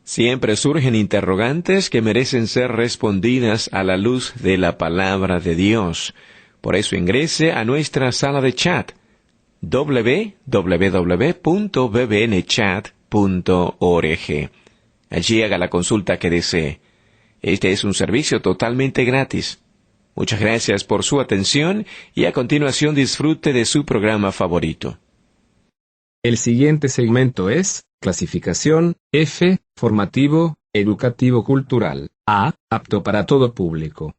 Siempre surgen interrogantes que merecen ser respondidas a la luz de la palabra de Dios. Por eso ingrese a nuestra sala de chat www.bbnchat.org. Allí haga la consulta que desee. Este es un servicio totalmente gratis. Muchas gracias por su atención y a continuación disfrute de su programa favorito. El siguiente segmento es clasificación F, formativo, educativo cultural, A, apto para todo público.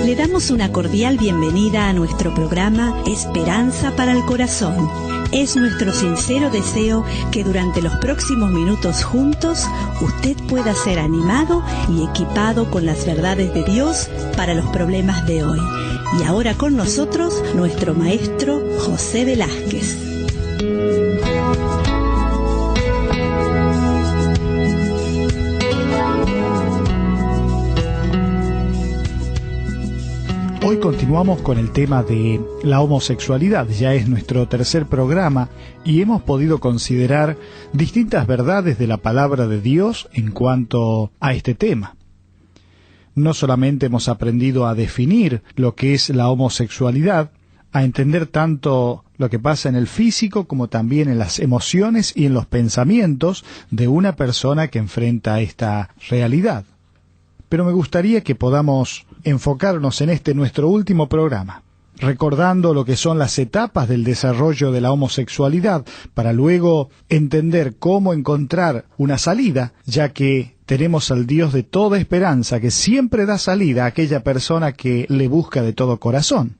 Le damos una cordial bienvenida a nuestro programa Esperanza para el Corazón. Es nuestro sincero deseo que durante los próximos minutos juntos usted pueda ser animado y equipado con las verdades de Dios para los problemas de hoy. Y ahora con nosotros nuestro maestro José Velázquez. Hoy continuamos con el tema de la homosexualidad. Ya es nuestro tercer programa y hemos podido considerar distintas verdades de la palabra de Dios en cuanto a este tema. No solamente hemos aprendido a definir lo que es la homosexualidad, a entender tanto lo que pasa en el físico como también en las emociones y en los pensamientos de una persona que enfrenta esta realidad. Pero me gustaría que podamos enfocarnos en este nuestro último programa, recordando lo que son las etapas del desarrollo de la homosexualidad, para luego entender cómo encontrar una salida, ya que tenemos al Dios de toda esperanza, que siempre da salida a aquella persona que le busca de todo corazón.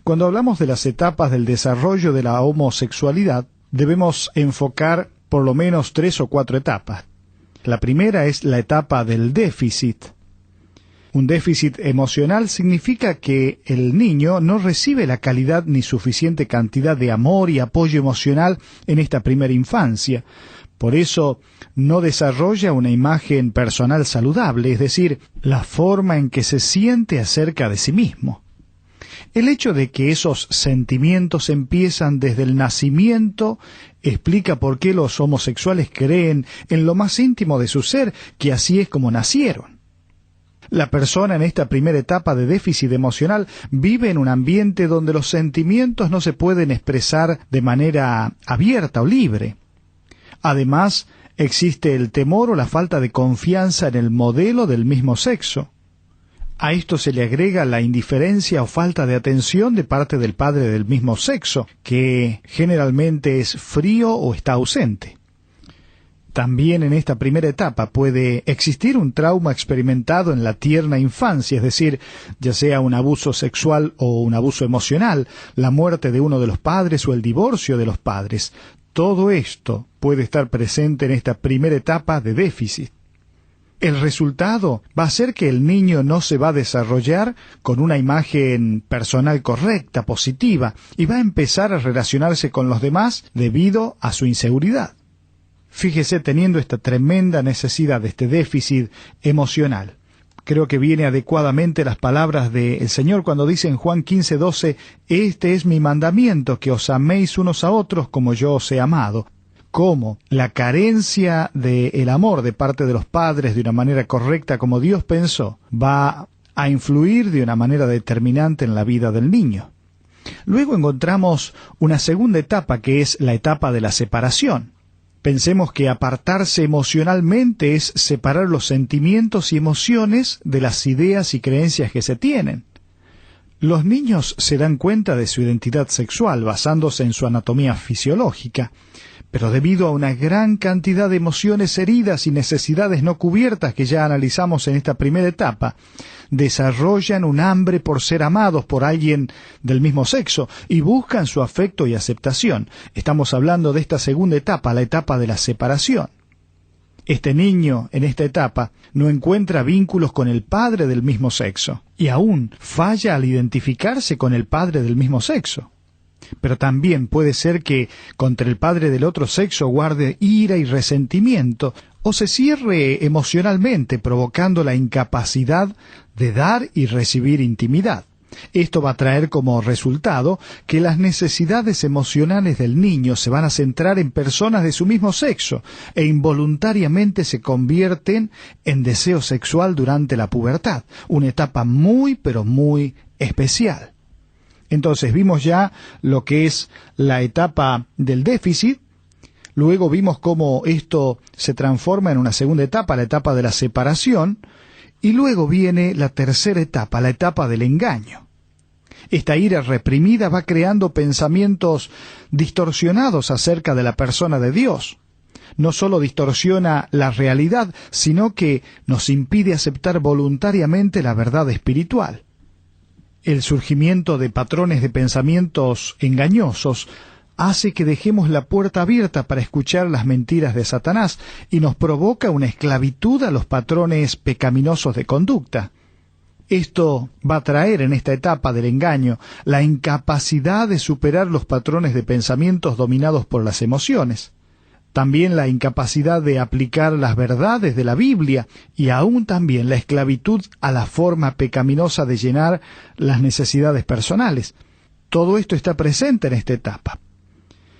Cuando hablamos de las etapas del desarrollo de la homosexualidad, debemos enfocar por lo menos 3 o 4 etapas. La primera es la etapa del déficit. Un déficit emocional significa que el niño no recibe la calidad ni suficiente cantidad de amor y apoyo emocional en esta primera infancia. Por eso no desarrolla una imagen personal saludable, es decir, la forma en que se siente acerca de sí mismo. El hecho de que esos sentimientos empiezan desde el nacimiento explica por qué los homosexuales creen en lo más íntimo de su ser que así es como nacieron. La persona en esta primera etapa de déficit emocional vive en un ambiente donde los sentimientos no se pueden expresar de manera abierta o libre. Además, existe el temor o la falta de confianza en el modelo del mismo sexo. A esto se le agrega la indiferencia o falta de atención de parte del padre del mismo sexo, que generalmente es frío o está ausente. También en esta primera etapa puede existir un trauma experimentado en la tierna infancia, es decir, ya sea un abuso sexual o un abuso emocional, la muerte de uno de los padres o el divorcio de los padres. Todo esto puede estar presente en esta primera etapa de déficit. El resultado va a ser que el niño no se va a desarrollar con una imagen personal correcta, positiva, y va a empezar a relacionarse con los demás debido a su inseguridad. Fíjese, teniendo esta tremenda necesidad de este déficit emocional, creo que viene adecuadamente las palabras del Señor cuando dice en Juan 15:12, «Este es mi mandamiento, que os améis unos a otros como yo os he amado». Cómo la carencia del amor de parte de los padres de una manera correcta como Dios pensó va a influir de una manera determinante en la vida del niño. Luego encontramos una segunda etapa que es la etapa de la separación. Pensemos que apartarse emocionalmente es separar los sentimientos y emociones de las ideas y creencias que se tienen. Los niños se dan cuenta de su identidad sexual basándose en su anatomía fisiológica, pero debido a una gran cantidad de emociones heridas y necesidades no cubiertas que ya analizamos en esta primera etapa, desarrollan un hambre por ser amados por alguien del mismo sexo y buscan su afecto y aceptación. Estamos hablando de esta segunda etapa, la etapa de la separación. Este niño, en esta etapa, no encuentra vínculos con el padre del mismo sexo y aún falla al identificarse con el padre del mismo sexo. Pero también puede ser que contra el padre del otro sexo guarde ira y resentimiento o se cierre emocionalmente, provocando la incapacidad de dar y recibir intimidad. Esto va a traer como resultado que las necesidades emocionales del niño se van a centrar en personas de su mismo sexo e involuntariamente se convierten en deseo sexual durante la pubertad, una etapa muy pero muy especial. Entonces vimos ya lo que es la etapa del déficit, luego vimos cómo esto se transforma en una segunda etapa, la etapa de la separación, y luego viene la tercera etapa, la etapa del engaño. Esta ira reprimida va creando pensamientos distorsionados acerca de la persona de Dios. No solo distorsiona la realidad, sino que nos impide aceptar voluntariamente la verdad espiritual. El surgimiento de patrones de pensamientos engañosos hace que dejemos la puerta abierta para escuchar las mentiras de Satanás y nos provoca una esclavitud a los patrones pecaminosos de conducta. Esto va a traer en esta etapa del engaño la incapacidad de superar los patrones de pensamientos dominados por las emociones. También la incapacidad de aplicar las verdades de la Biblia y aún también la esclavitud a la forma pecaminosa de llenar las necesidades personales. Todo esto está presente en esta etapa.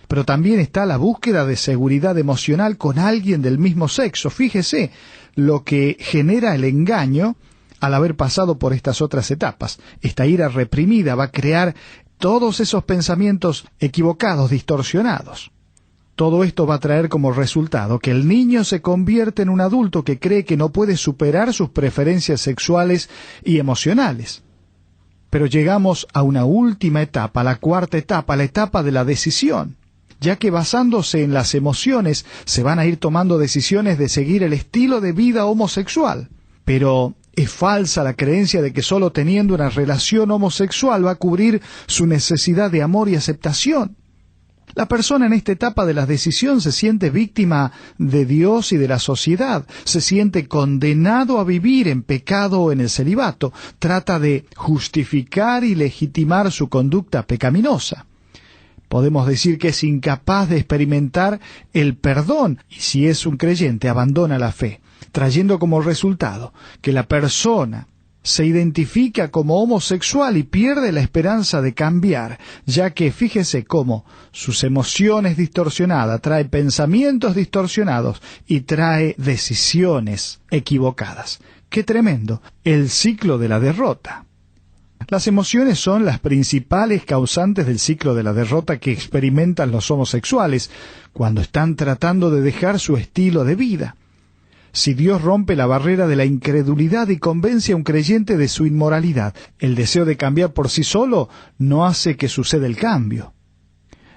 Pero también está la búsqueda de seguridad emocional con alguien del mismo sexo. Fíjese lo que genera el engaño al haber pasado por estas otras etapas. Esta ira reprimida va a crear todos esos pensamientos equivocados, distorsionados. Todo esto va a traer como resultado que el niño se convierte en un adulto que cree que no puede superar sus preferencias sexuales y emocionales. Pero llegamos a una última etapa, la cuarta etapa, la etapa de la decisión, ya que basándose en las emociones se van a ir tomando decisiones de seguir el estilo de vida homosexual. Pero es falsa la creencia de que solo teniendo una relación homosexual va a cubrir su necesidad de amor y aceptación. La persona en esta etapa de la decisión se siente víctima de Dios y de la sociedad, se siente condenado a vivir en pecado o en el celibato, trata de justificar y legitimar su conducta pecaminosa. Podemos decir que es incapaz de experimentar el perdón y si es un creyente abandona la fe, trayendo como resultado que la persona se identifica como homosexual y pierde la esperanza de cambiar, ya que fíjese cómo sus emociones distorsionadas trae pensamientos distorsionados y trae decisiones equivocadas. ¡Qué tremendo! El ciclo de la derrota. Las emociones son las principales causantes del ciclo de la derrota que experimentan los homosexuales cuando están tratando de dejar su estilo de vida. Si Dios rompe la barrera de la incredulidad y convence a un creyente de su inmoralidad, el deseo de cambiar por sí solo no hace que suceda el cambio.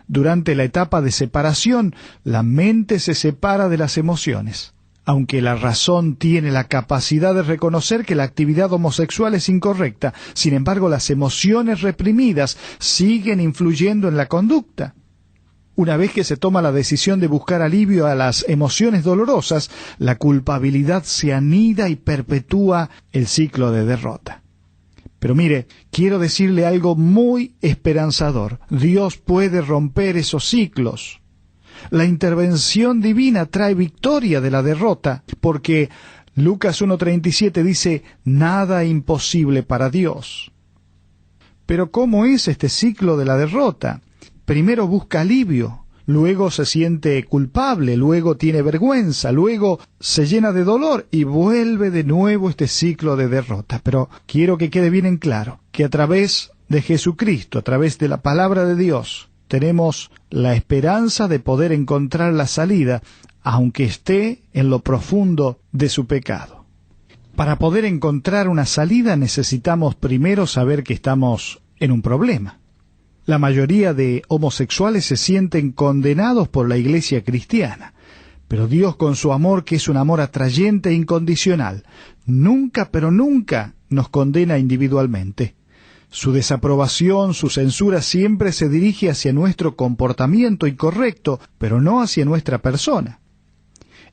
Durante la etapa de separación, la mente se separa de las emociones. Aunque la razón tiene la capacidad de reconocer que la actividad homosexual es incorrecta, sin embargo las emociones reprimidas siguen influyendo en la conducta. Una vez que se toma la decisión de buscar alivio a las emociones dolorosas, la culpabilidad se anida y perpetúa el ciclo de derrota. Pero mire, quiero decirle algo muy esperanzador. Dios puede romper esos ciclos. La intervención divina trae victoria de la derrota, porque Lucas 1:37 dice, nada imposible para Dios. Pero ¿cómo es este ciclo de la derrota? Primero busca alivio, luego se siente culpable, luego tiene vergüenza, luego se llena de dolor y vuelve de nuevo este ciclo de derrota. Pero quiero que quede bien en claro que a través de Jesucristo, a través de la palabra de Dios, tenemos la esperanza de poder encontrar la salida, aunque esté en lo profundo de su pecado. Para poder encontrar una salida necesitamos primero saber que estamos en un problema. La mayoría de homosexuales se sienten condenados por la iglesia cristiana, pero Dios con su amor, que es un amor atrayente e incondicional, nunca, pero nunca nos condena individualmente. Su desaprobación, su censura siempre se dirige hacia nuestro comportamiento incorrecto, pero no hacia nuestra persona.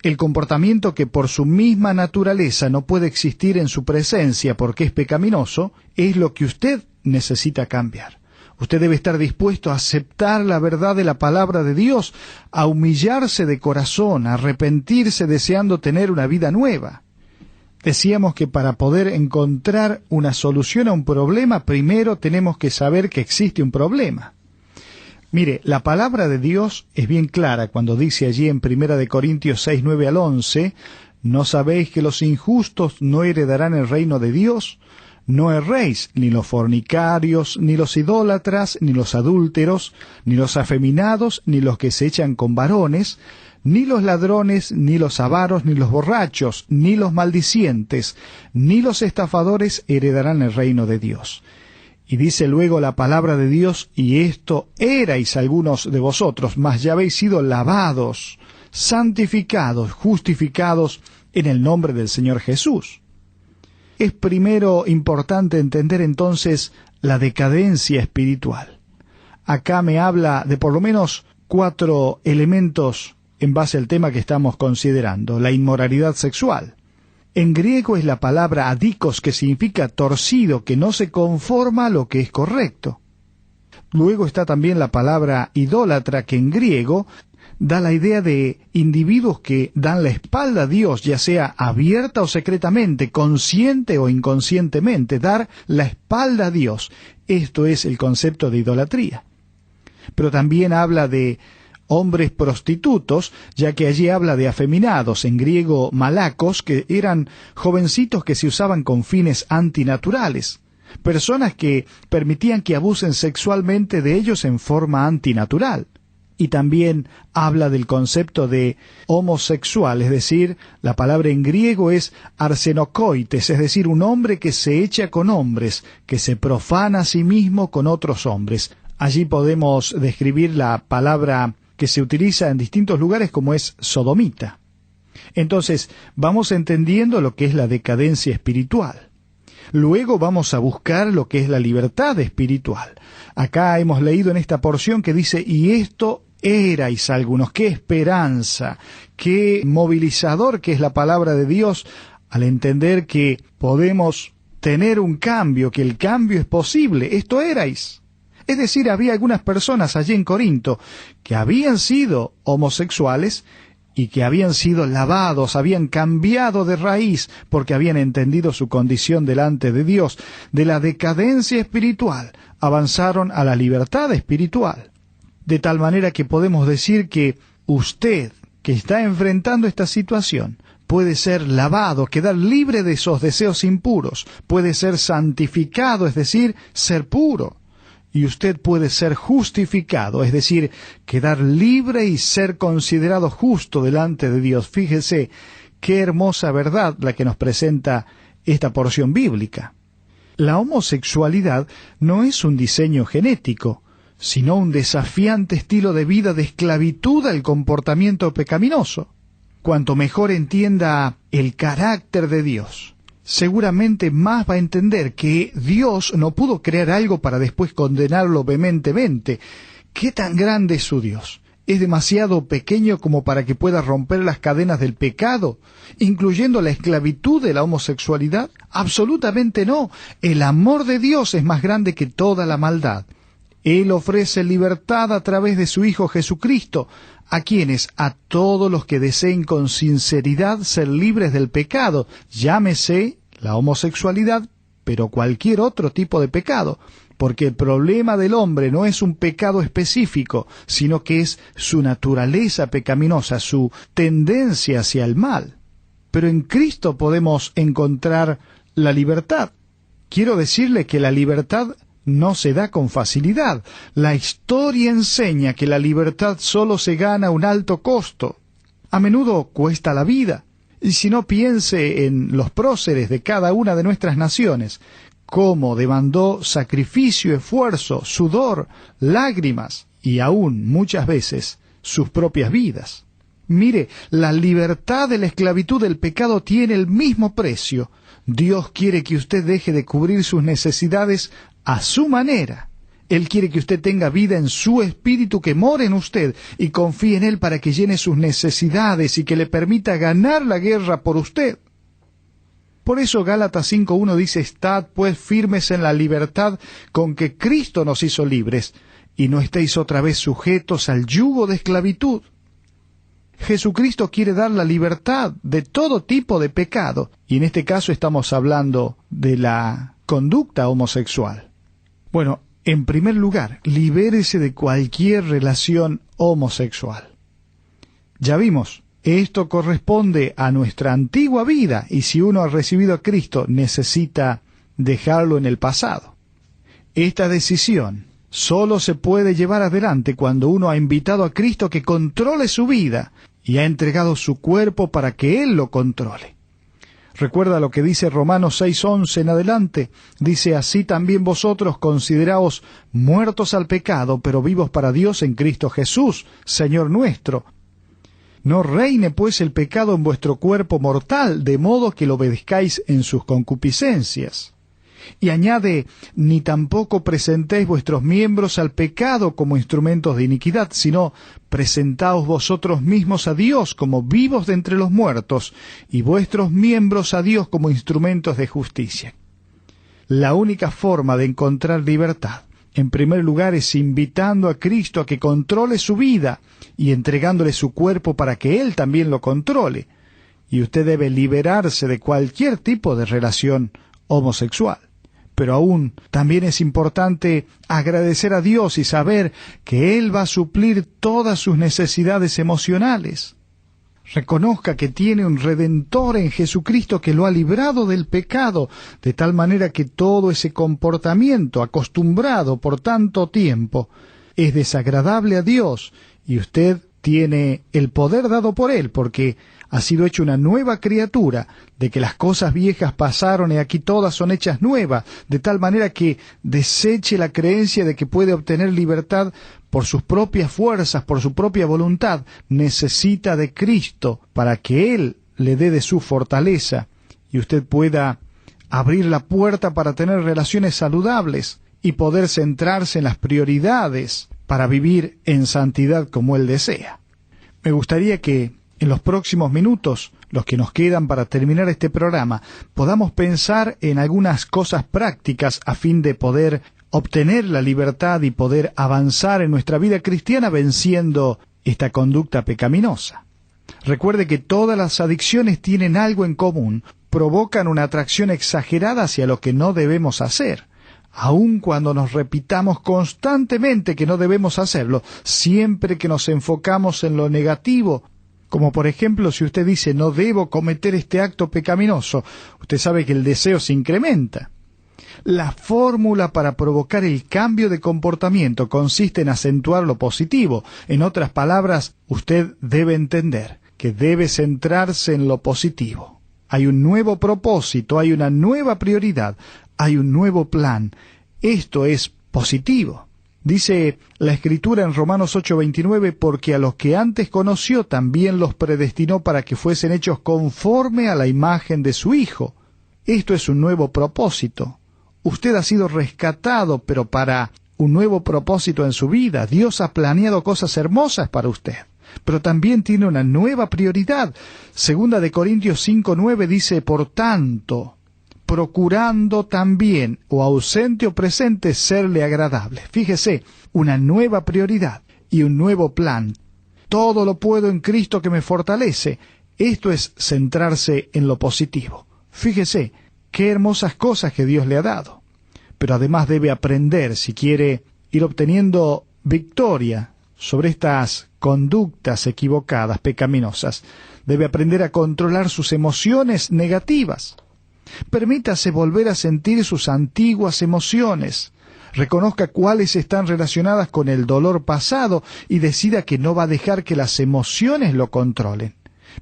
El comportamiento que por su misma naturaleza no puede existir en su presencia porque es pecaminoso, es lo que usted necesita cambiar. Usted debe estar dispuesto a aceptar la verdad de la palabra de Dios, a humillarse de corazón, a arrepentirse deseando tener una vida nueva. Decíamos que para poder encontrar una solución a un problema, primero tenemos que saber que existe un problema. Mire, la palabra de Dios es bien clara cuando dice allí en 1 Corintios 6, 9 al 11, ¿no sabéis que los injustos no heredarán el reino de Dios? No erréis, ni los fornicarios, ni los idólatras, ni los adúlteros, ni los afeminados, ni los que se echan con varones, ni los ladrones, ni los avaros, ni los borrachos, ni los maldicientes, ni los estafadores heredarán el reino de Dios. Y dice luego la palabra de Dios, y esto erais algunos de vosotros, mas ya habéis sido lavados, santificados, justificados en el nombre del Señor Jesús. Es primero importante entender entonces la decadencia espiritual. Acá me habla de por lo menos 4 elementos en base al tema que estamos considerando, la inmoralidad sexual. En griego es la palabra adikos, que significa torcido, que no se conforma a lo que es correcto. Luego está también la palabra idólatra, que en griego da la idea de individuos que dan la espalda a Dios, ya sea abierta o secretamente, consciente o inconscientemente, dar la espalda a Dios. Esto es el concepto de idolatría. Pero también habla de hombres prostitutos, ya que allí habla de afeminados, en griego malacos, que eran jovencitos que se usaban con fines antinaturales, personas que permitían que abusen sexualmente de ellos en forma antinatural. Y también habla del concepto de homosexual, es decir, la palabra en griego es arsenokoites, es decir, un hombre que se echa con hombres, que se profana a sí mismo con otros hombres. Allí podemos describir la palabra que se utiliza en distintos lugares como es sodomita. Entonces, vamos entendiendo lo que es la decadencia espiritual. Luego vamos a buscar lo que es la libertad espiritual. Acá hemos leído en esta porción que dice, y esto erais algunos. ¡Qué esperanza! ¡Qué movilizador que es la palabra de Dios al entender que podemos tener un cambio, que el cambio es posible! Esto erais. Es decir, había algunas personas allí en Corinto que habían sido homosexuales y que habían sido lavados, habían cambiado de raíz porque habían entendido su condición delante de Dios. De la decadencia espiritual avanzaron a la libertad espiritual. De tal manera que podemos decir que usted, que está enfrentando esta situación, puede ser lavado, quedar libre de esos deseos impuros, puede ser santificado, es decir, ser puro. Y usted puede ser justificado, es decir, quedar libre y ser considerado justo delante de Dios. Fíjese qué hermosa verdad la que nos presenta esta porción bíblica. La homosexualidad no es un diseño genético, sino un desafiante estilo de vida de esclavitud al comportamiento pecaminoso. Cuanto mejor entienda el carácter de Dios, seguramente más va a entender que Dios no pudo crear algo para después condenarlo vehementemente. ¿Qué tan grande es su Dios? ¿Es demasiado pequeño como para que pueda romper las cadenas del pecado, incluyendo la esclavitud de la homosexualidad? Absolutamente no. El amor de Dios es más grande que toda la maldad. Él ofrece libertad a través de su Hijo Jesucristo, a quienes, a todos los que deseen con sinceridad ser libres del pecado, llámese la homosexualidad, pero cualquier otro tipo de pecado, porque el problema del hombre no es un pecado específico, sino que es su naturaleza pecaminosa, su tendencia hacia el mal. Pero en Cristo podemos encontrar la libertad. Quiero decirle que la libertad no se da con facilidad. La historia enseña que la libertad solo se gana a un alto costo. A menudo cuesta la vida. Y si no, piense en los próceres de cada una de nuestras naciones, cómo demandó sacrificio, esfuerzo, sudor, lágrimas y aún, muchas veces, sus propias vidas. Mire, la libertad de la esclavitud del pecado tiene el mismo precio. Dios quiere que usted deje de cubrir sus necesidades a su manera. Él quiere que usted tenga vida en su espíritu, que more en usted y confíe en Él para que llene sus necesidades y que le permita ganar la guerra por usted. Por eso Gálatas 5:1 dice, estad pues firmes en la libertad con que Cristo nos hizo libres, y no estéis otra vez sujetos al yugo de esclavitud. Jesucristo quiere dar la libertad de todo tipo de pecado, y en este caso estamos hablando de la conducta homosexual. Bueno, en primer lugar, libérese de cualquier relación homosexual. Ya vimos, esto corresponde a nuestra antigua vida, y si uno ha recibido a Cristo, necesita dejarlo en el pasado. Esta decisión solo se puede llevar adelante cuando uno ha invitado a Cristo que controle su vida y ha entregado su cuerpo para que Él lo controle. Recuerda lo que dice Romanos 6:11 en adelante. Dice, así también vosotros consideraos muertos al pecado, pero vivos para Dios en Cristo Jesús, Señor nuestro. No reine pues el pecado en vuestro cuerpo mortal, de modo que lo obedezcáis en sus concupiscencias. Y añade, ni tampoco presentéis vuestros miembros al pecado como instrumentos de iniquidad, sino presentaos vosotros mismos a Dios como vivos de entre los muertos, y vuestros miembros a Dios como instrumentos de justicia. La única forma de encontrar libertad, en primer lugar, es invitando a Cristo a que controle su vida y entregándole su cuerpo para que Él también lo controle. Y usted debe liberarse de cualquier tipo de relación homosexual. Pero aún también es importante agradecer a Dios y saber que Él va a suplir todas sus necesidades emocionales. Reconozca que tiene un Redentor en Jesucristo que lo ha librado del pecado, de tal manera que todo ese comportamiento acostumbrado por tanto tiempo es desagradable a Dios, y usted tiene el poder dado por Él, porque ha sido hecho una nueva criatura, de que las cosas viejas pasaron y aquí todas son hechas nuevas, de tal manera que deseche la creencia de que puede obtener libertad por sus propias fuerzas, por su propia voluntad. Necesita de Cristo para que Él le dé de su fortaleza y usted pueda abrir la puerta para tener relaciones saludables y poder centrarse en las prioridades para vivir en santidad como Él desea. Me gustaría que en los próximos minutos, los que nos quedan para terminar este programa, podamos pensar en algunas cosas prácticas a fin de poder obtener la libertad y poder avanzar en nuestra vida cristiana venciendo esta conducta pecaminosa. Recuerde que todas las adicciones tienen algo en común, provocan una atracción exagerada hacia lo que no debemos hacer. Aun cuando nos repitamos constantemente que no debemos hacerlo, siempre que nos enfocamos en lo negativo, como por ejemplo si usted dice no debo cometer este acto pecaminoso, usted sabe que el deseo se incrementa. La fórmula para provocar el cambio de comportamiento consiste en acentuar lo positivo. En otras palabras, usted debe entender que debe centrarse en lo positivo. Hay un nuevo propósito, hay una nueva prioridad, hay un nuevo plan. Esto es positivo. Dice la Escritura en Romanos 8:29, porque a los que antes conoció también los predestinó para que fuesen hechos conforme a la imagen de su Hijo. Esto es un nuevo propósito. Usted ha sido rescatado, pero para un nuevo propósito en su vida. Dios ha planeado cosas hermosas para usted, pero también tiene una nueva prioridad. Segunda de Corintios 5:9 dice, por tanto, procurando también, o ausente o presente, serle agradable. Fíjese, una nueva prioridad y un nuevo plan. Todo lo puedo en Cristo que me fortalece. Esto es centrarse en lo positivo. Fíjese, qué hermosas cosas que Dios le ha dado. Pero además debe aprender, si quiere ir obteniendo victoria sobre estas conductas equivocadas, pecaminosas, debe aprender a controlar sus emociones negativas. Permítase volver a sentir sus antiguas emociones. Reconozca cuáles están relacionadas con el dolor pasado y decida que no va a dejar que las emociones lo controlen.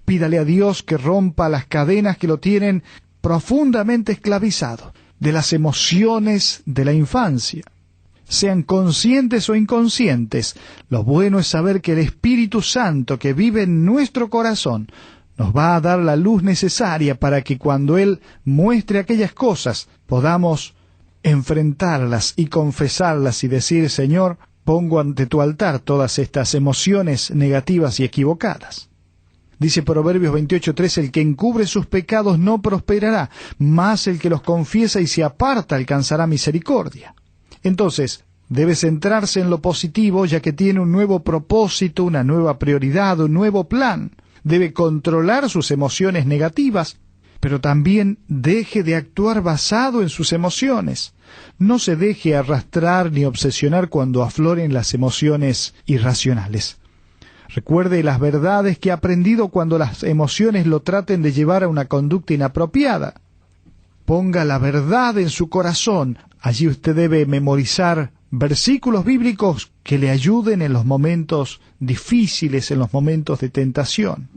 Pídale a Dios que rompa las cadenas que lo tienen profundamente esclavizado de las emociones de la infancia. Sean conscientes o inconscientes, lo bueno es saber que el Espíritu Santo que vive en nuestro corazón nos va a dar la luz necesaria para que cuando Él muestre aquellas cosas podamos enfrentarlas y confesarlas y decir, Señor, pongo ante tu altar todas estas emociones negativas y equivocadas. Dice Proverbios 28:3, el que encubre sus pecados no prosperará, mas el que los confiesa y se aparta alcanzará misericordia. Entonces, Debe centrarse en lo positivo, ya que tiene un nuevo propósito, una nueva prioridad, un nuevo plan. Debe controlar sus emociones negativas, pero también deje de actuar basado en sus emociones. No se deje arrastrar ni obsesionar cuando afloren las emociones irracionales. Recuerde las verdades que ha aprendido cuando las emociones lo traten de llevar a una conducta inapropiada. Ponga la verdad en su corazón. Allí usted debe memorizar versículos bíblicos que le ayuden en los momentos difíciles, en los momentos de tentación.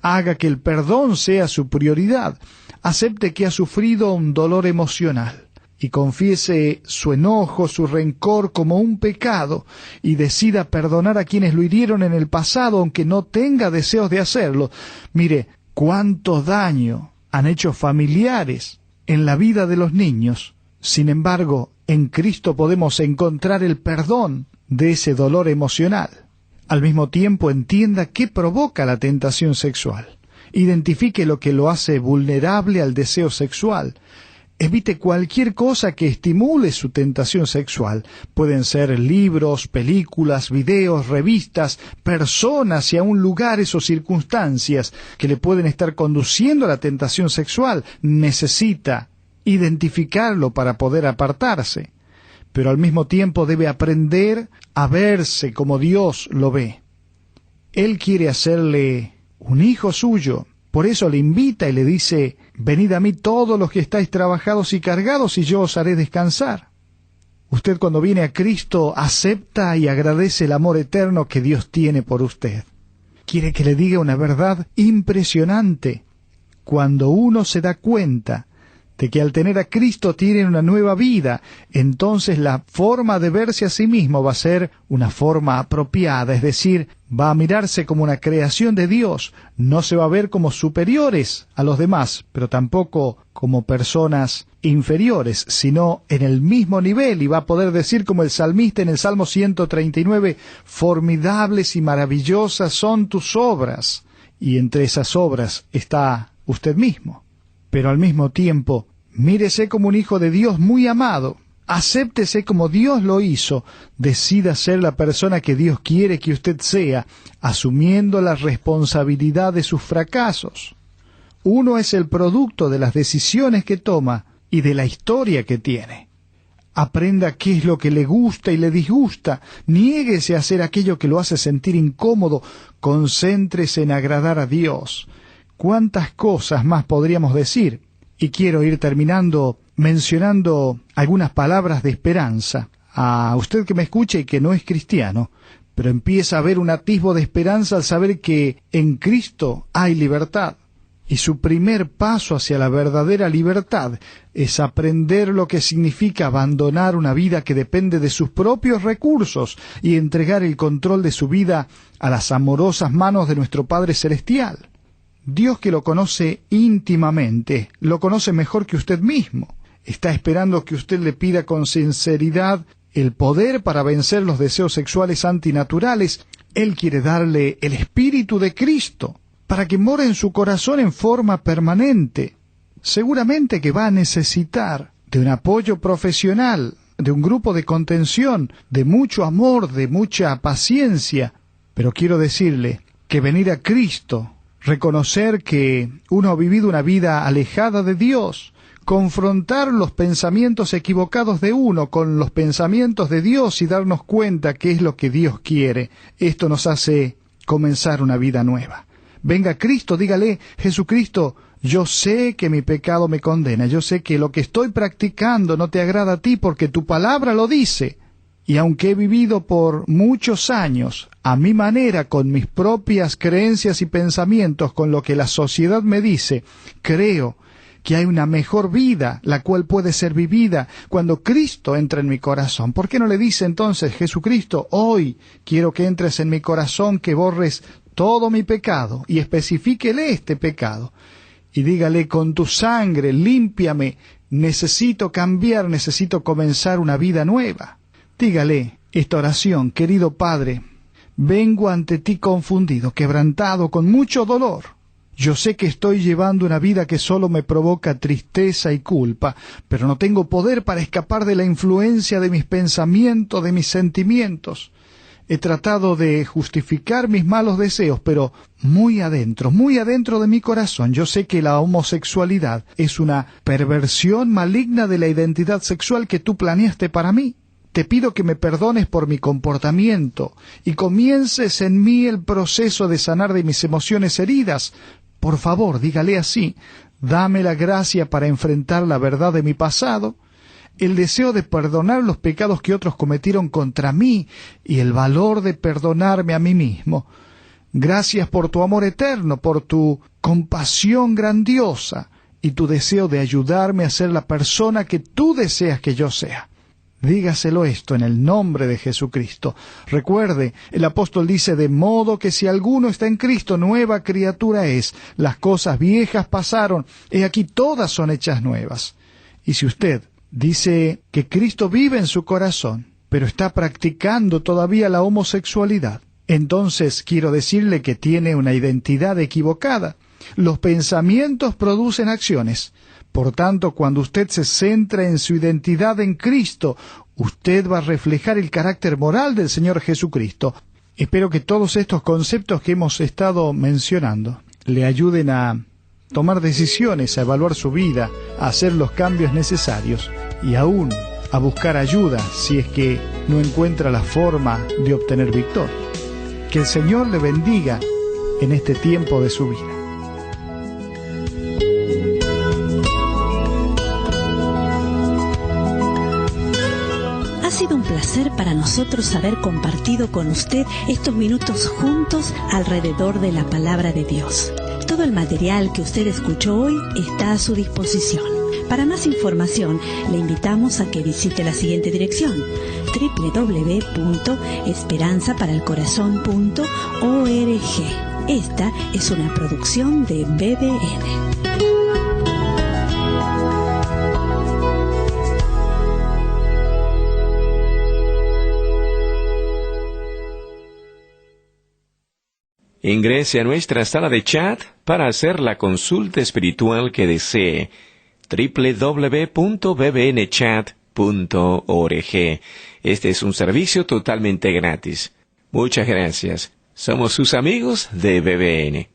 Haga que el perdón sea su prioridad. Acepte que ha sufrido un dolor emocional y confiese su enojo, su rencor como un pecado y decida perdonar a quienes lo hirieron en el pasado, aunque no tenga deseos de hacerlo. Mire, cuánto daño han hecho familiares en la vida de los niños. Sin embargo, en Cristo podemos encontrar el perdón de ese dolor emocional. Al mismo tiempo, entienda qué provoca la tentación sexual. Identifique lo que lo hace vulnerable al deseo sexual. Evite cualquier cosa que estimule su tentación sexual. Pueden ser libros, películas, videos, revistas, personas y aún lugares o circunstancias que le pueden estar conduciendo a la tentación sexual. Necesita identificarlo para poder apartarse, pero al mismo tiempo debe aprender a verse como Dios lo ve. Él quiere hacerle un hijo suyo, por eso le invita y le dice: venid a mí todos los que estáis trabajados y cargados, y yo os haré descansar. Usted, cuando viene a Cristo, acepta y agradece el amor eterno que Dios tiene por usted. Quiere que le diga una verdad impresionante. Cuando uno se da cuenta de que al tener a Cristo tiene una nueva vida, entonces la forma de verse a sí mismo va a ser una forma apropiada, es decir, va a mirarse como una creación de Dios, no se va a ver como superiores a los demás, pero tampoco como personas inferiores, sino en el mismo nivel, y va a poder decir como el salmista en el Salmo 139, formidables y maravillosas son tus obras, y entre esas obras está usted mismo. Pero al mismo tiempo, mírese como un hijo de Dios muy amado. Acéptese como Dios lo hizo. Decida ser la persona que Dios quiere que usted sea, asumiendo la responsabilidad de sus fracasos. Uno es el producto de las decisiones que toma y de la historia que tiene. Aprenda qué es lo que le gusta y le disgusta. Niéguese a hacer aquello que lo hace sentir incómodo. Concéntrese en agradar a Dios. ¿Cuántas cosas más podríamos decir? Y quiero ir terminando mencionando algunas palabras de esperanza. A usted que me escucha y que no es cristiano, pero empieza a ver un atisbo de esperanza al saber que en Cristo hay libertad. Y su primer paso hacia la verdadera libertad es aprender lo que significa abandonar una vida que depende de sus propios recursos y entregar el control de su vida a las amorosas manos de nuestro Padre Celestial. Dios, que lo conoce íntimamente, lo conoce mejor que usted mismo. Está esperando que usted le pida con sinceridad el poder para vencer los deseos sexuales antinaturales. Él quiere darle el Espíritu de Cristo para que more en su corazón en forma permanente. Seguramente que va a necesitar de un apoyo profesional, de un grupo de contención, de mucho amor, de mucha paciencia. Pero quiero decirle que venir a Cristo, reconocer que uno ha vivido una vida alejada de Dios, confrontar los pensamientos equivocados de uno con los pensamientos de Dios y darnos cuenta qué es lo que Dios quiere. Esto nos hace comenzar una vida nueva. Venga a Cristo, dígale: Jesucristo, yo sé que mi pecado me condena, yo sé que lo que estoy practicando no te agrada a ti porque tu palabra lo dice. Y aunque he vivido por muchos años a mi manera, con mis propias creencias y pensamientos, con lo que la sociedad me dice, creo que hay una mejor vida, la cual puede ser vivida cuando Cristo entra en mi corazón. ¿Por qué no le dice entonces: Jesucristo, hoy quiero que entres en mi corazón, que borres todo mi pecado, y especifíquele este pecado? Y dígale: con tu sangre, límpiame, necesito cambiar, necesito comenzar una vida nueva. Dígale esta oración: querido Padre, vengo ante ti confundido, quebrantado, con mucho dolor. Yo sé que estoy llevando una vida que solo me provoca tristeza y culpa, pero no tengo poder para escapar de la influencia de mis pensamientos, de mis sentimientos. He tratado de justificar mis malos deseos, pero muy adentro de mi corazón, yo sé que la homosexualidad es una perversión maligna de la identidad sexual que tú planeaste para mí. Te pido que me perdones por mi comportamiento y comiences en mí el proceso de sanar de mis emociones heridas. Por favor, dígale así, dame la gracia para enfrentar la verdad de mi pasado, el deseo de perdonar los pecados que otros cometieron contra mí y el valor de perdonarme a mí mismo. Gracias por tu amor eterno, por tu compasión grandiosa y tu deseo de ayudarme a ser la persona que tú deseas que yo sea. Dígaselo esto en el nombre de Jesucristo. Recuerde, el apóstol dice, de modo que si alguno está en Cristo, nueva criatura es. Las cosas viejas pasaron, he aquí todas son hechas nuevas. Y si usted dice que Cristo vive en su corazón, pero está practicando todavía la homosexualidad, entonces quiero decirle que tiene una identidad equivocada. Los pensamientos producen acciones. Por tanto, cuando usted se centra en su identidad en Cristo, usted va a reflejar el carácter moral del Señor Jesucristo. Espero que todos estos conceptos que hemos estado mencionando le ayuden a tomar decisiones, a evaluar su vida, a hacer los cambios necesarios y aún a buscar ayuda si es que no encuentra la forma de obtener victoria. Que el Señor le bendiga en este tiempo de su vida. Ha sido un placer para nosotros haber compartido con usted estos minutos juntos alrededor de la palabra de Dios. Todo el material que usted escuchó hoy está a su disposición. Para más información, le invitamos a que visite la siguiente dirección: www.esperanzaparalcorazon.org. Esta es una producción de BBN. Ingrese a nuestra sala de chat para hacer la consulta espiritual que desee. www.bbnchat.org. Este es un servicio totalmente gratis. Muchas gracias. Somos sus amigos de BBN.